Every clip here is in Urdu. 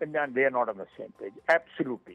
They are not on the same page. Absolutely,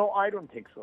No, I don't think so.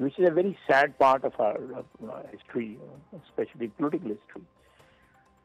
which is a very sad part of our history, especially political history.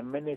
MNA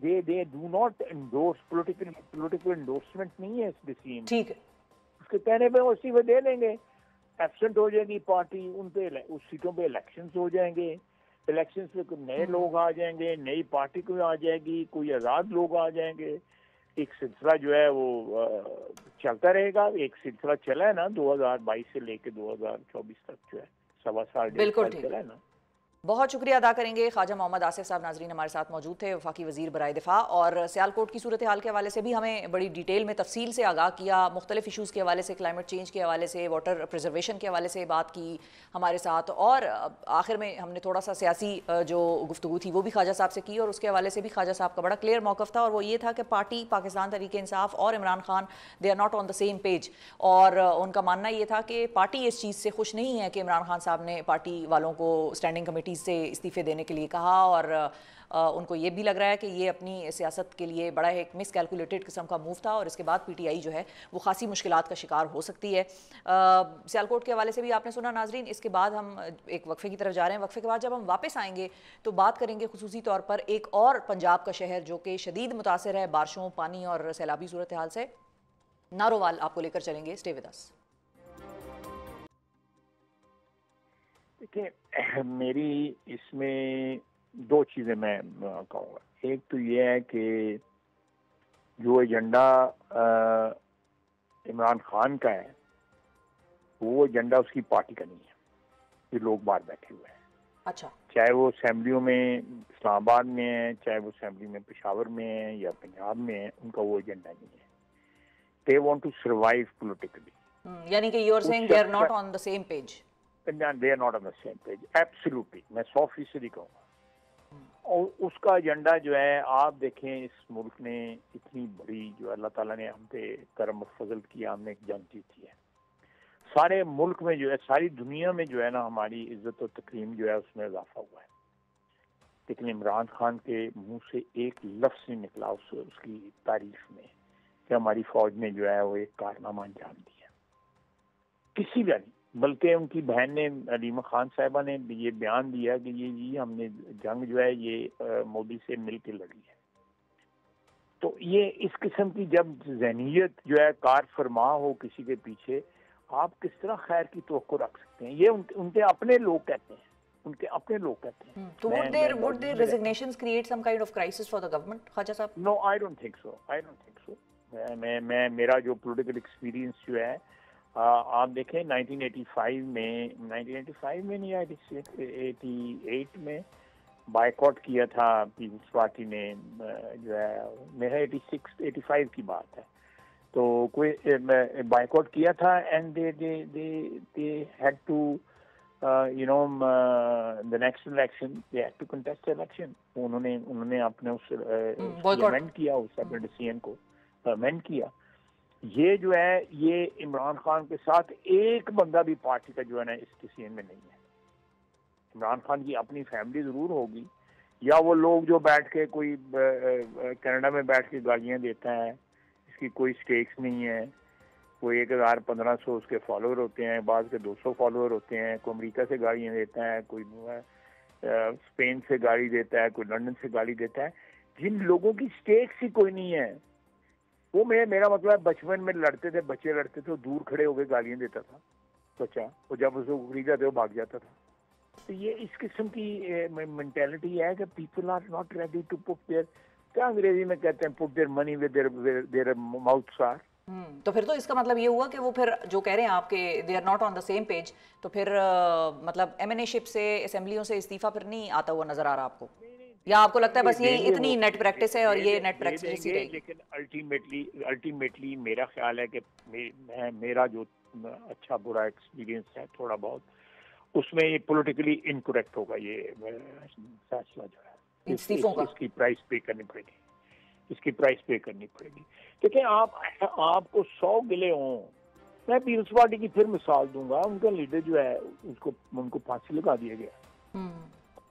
they do not endorse political endorsement نہیں ہے اس ڈیسیژن. ٹھیک ہے, اس کے کہنے پہ وہ استعفے دے دیں گے, ایبسنٹ ہو جائے گی پارٹی, ان پہ اس سیٹوں پہ الیکشنز ہو جائیں گے, الیکشنز پہ کوئی نئے لوگ آ جائیں گے, نئی پارٹی کوئی آ جائے گی, کوئی آزاد لوگ آ جائیں گے, ایک سلسلہ جو ہے وہ چلتا رہے گا. ایک سلسلہ چلا ہے نا 2022 سے لے کے 2024 تک جو ہے, 1.25 سال 1.5 سال چلا ہے نا. بہت شکریہ ادا کریں گے خواجہ محمد آصف صاحب. ناظرین ہمارے ساتھ موجود تھے, وفاقی وزیر برائے دفاع, اور سیالکوٹ کی صورتحال کے حوالے سے بھی ہمیں بڑی ڈیٹیل میں تفصیل سے آگاہ کیا, مختلف ایشوز کے حوالے سے, کلائمیٹ چینج کے حوالے سے, واٹر پریزرویشن کے حوالے سے بات کی ہمارے ساتھ, اور آخر میں ہم نے تھوڑا سا سیاسی جو گفتگو تھی وہ بھی خواجہ صاحب سے کی, اور اس کے حوالے سے بھی خواجہ صاحب کا بڑا کلیئر موقف تھا, اور وہ یہ تھا کہ پارٹی پاکستان تحریک انصاف اور Imran Khan they are not on the same page, اور ان کا ماننا یہ تھا کہ پارٹی اس چیز سے خوش نہیں ہے کہ عمران خان صاحب نے پارٹی والوں کو اسٹینڈنگ کمیٹیز سے استعفے دینے کے لیے کہا, اور ان کو یہ بھی لگ رہا ہے کہ یہ اپنی سیاست کے لیے بڑا ایک مس کیلکولیٹڈ قسم کا موو تھا, اور اس کے بعد پی ٹی آئی جو ہے وہ خاصی مشکلات کا شکار ہو سکتی ہے. سیالکوٹ کے حوالے سے بھی آپ نے سنا ناظرین. اس کے بعد ہم ایک وقفے کی طرف جا رہے ہیں. وقفے کے بعد جب ہم واپس آئیں گے تو بات کریں گے خصوصی طور پر ایک اور پنجاب کا شہر جو کہ شدید متاثر ہے بارشوں, پانی اور سیلابی صورتحال سے. نارووال آپ کو لے کر چلیں گے, اسٹے ود اس. دیکھیں, میری اس میں 2 چیزیں میں کہوں گا. ایک تو یہ ہے کہ جو ایجنڈا عمران خان کا ہے وہ ایجنڈا اس کی پارٹی کا نہیں ہے. یہ لوگ باہر بیٹھے ہوئے ہیں, اچھا, چاہے وہ اسمبلیوں میں اسلام آباد میں ہیں, چاہے وہ اسمبلی میں پشاور میں ہیں یا پنجاب میں ہیں, ان کا وہ ایجنڈا نہیں ہے. They want to survive politically. یعنی کہ you are saying they are not on the same page. They are not on the same page. Absolutely. میں 100% کہوں گا. اور اس کا ایجنڈا جو ہے, آپ دیکھیں اس ملک نے اتنی بڑی جو اللہ تعالیٰ نے ہم پہ کرم و فضل کیا, ہم نے ایک جنگ جیتی ہے. سارے ملک میں جو ہے, ساری دنیا میں جو ہے نا, ہماری عزت و تکریم جو ہے اس میں اضافہ ہوا ہے. لیکن عمران خان کے منہ سے ایک لفظ نہیں نکلا اس کی تعریف میں کہ ہماری فوج نے جو ہے وہ ایک کارنامہ انجام دیا. کسی کا نہیں. بلکہ ان کی بہن نے, علیمہ خان صاحبہ نے یہ بیان دیا کہ یہ ہم نے جنگ جو ہے یہ مودی سے مل کے لڑی ہے. تو یہ اس قسم کی جب ذہنیت جو ہے کار فرما ہو کسی کے پیچھے, آپ کس طرح خیر کی توقع رکھ سکتے ہیں؟ یہ ان کے اپنے لوگ کہتے ہیں, ان کے اپنے لوگ کہتے ہیں. So would their resignations create some kind of crisis for the government, خواجہ صاحب? No, I don't think so. میں میرا جو پولیٹیکل ایکسپیرینس جو ہے, آپ دیکھیں 1985 میں نہیں, 88 میں بائیکاٹ کیا تھا پیپلز پارٹی نے, جو ہے میرا 85 کی بات ہے. تو کوئی بائیکاٹ کیا تھا, and they had to the next election they had to contest election. انہوں نے اپنے اس امینڈ کیا, اس اپنے ڈیسیژن کو امینڈ کیا. یہ جو ہے یہ عمران خان کے ساتھ ایک بندہ بھی پارٹی کا جو ہے نا اس ڈیسیژن میں نہیں ہے. عمران خان کی اپنی فیملی ضرور ہوگی, یا وہ لوگ جو بیٹھ کے کوئی کینیڈا میں بیٹھ کے گالیاں دیتا ہے, اس کی کوئی سٹیکس نہیں ہے, کوئی 1000-1500 اس کے فالوور ہوتے ہیں, بعض کے 200 فالوور ہوتے ہیں, کوئی امریکہ سے گالیاں دیتا ہے, کوئی اسپین سے گالی دیتا ہے, کوئی لنڈن سے گالی دیتا ہے. جن لوگوں کی سٹیکس ہی کوئی نہیں ہے, وہ میرا مطلب بچپن میں لڑتے تھے, بچے لڑتے تھے, دور کھڑے ہو کے گالیاں دیتا تھا بچہ, وہ جب اسے خریدا تھا وہ بھاگ جاتا تھا. تو یہ اس قسم کی مینٹیلٹی ہے کہ people are not ready to put their, کیا انگریزی میں کہتے ہیں, put their money with their mouths are. تو پھر تو اس کا مطلب یہ ہوا کہ وہ پھر جو کہہ رہے ہیں آپ کہ they are not on the same page, تو پھر مطلب ایم این اے شپ سے, اسمبلیوں سے استعفیٰ پھر نہیں آتا ہوا نظر آ رہا آپ کو, یا آپ کو لگتا ہے بس یہ اتنی نیٹ پریکٹس ہے اور یہ نیٹ پریکٹس جیسی رہے گی؟ لیکن الٹیمیٹلی میرا خیال ہے کہ میرا جو اچھا برا ایکسپیرینس ہے تھوڑا بہت, اس میں یہ پولیٹیکلی انکریکٹ ہوگا یہ فیصلہ جو ہے, اس کی پرائس پے کرنی پڑے گی, اس کی پرائس پے کرنی پڑے گی. دیکھیں آپ کو 100 گلے ہوں, میں پیپلز پارٹی کی پھر مثال دوں گا. ان کا لیڈر جو ہے ان کو پھانسی لگا دیا گیا.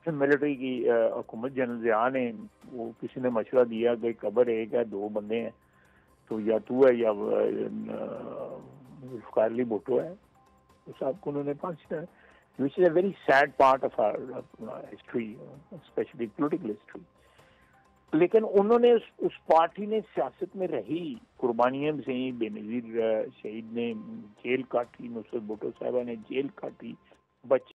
پھر ملٹری کی حکومت جنرل ضیاء نے, وہ کسی نے مشورہ دیا کہ قبر ایک ہے, 2 بندے ہیں, تو یا تو ہے یا ذوالفقار علی بھٹو ہے, اس صاحب کو انہوں نے پھانسی لگا, which is a very sad part of our history, especially political history. لیکن انہوں نے اس پارٹی نے سیاست میں رہی، قربانیاں سے بے نظیر شہید نے جیل کاٹی، نصرت بھٹو صاحبہ نے جیل کاٹی، بچے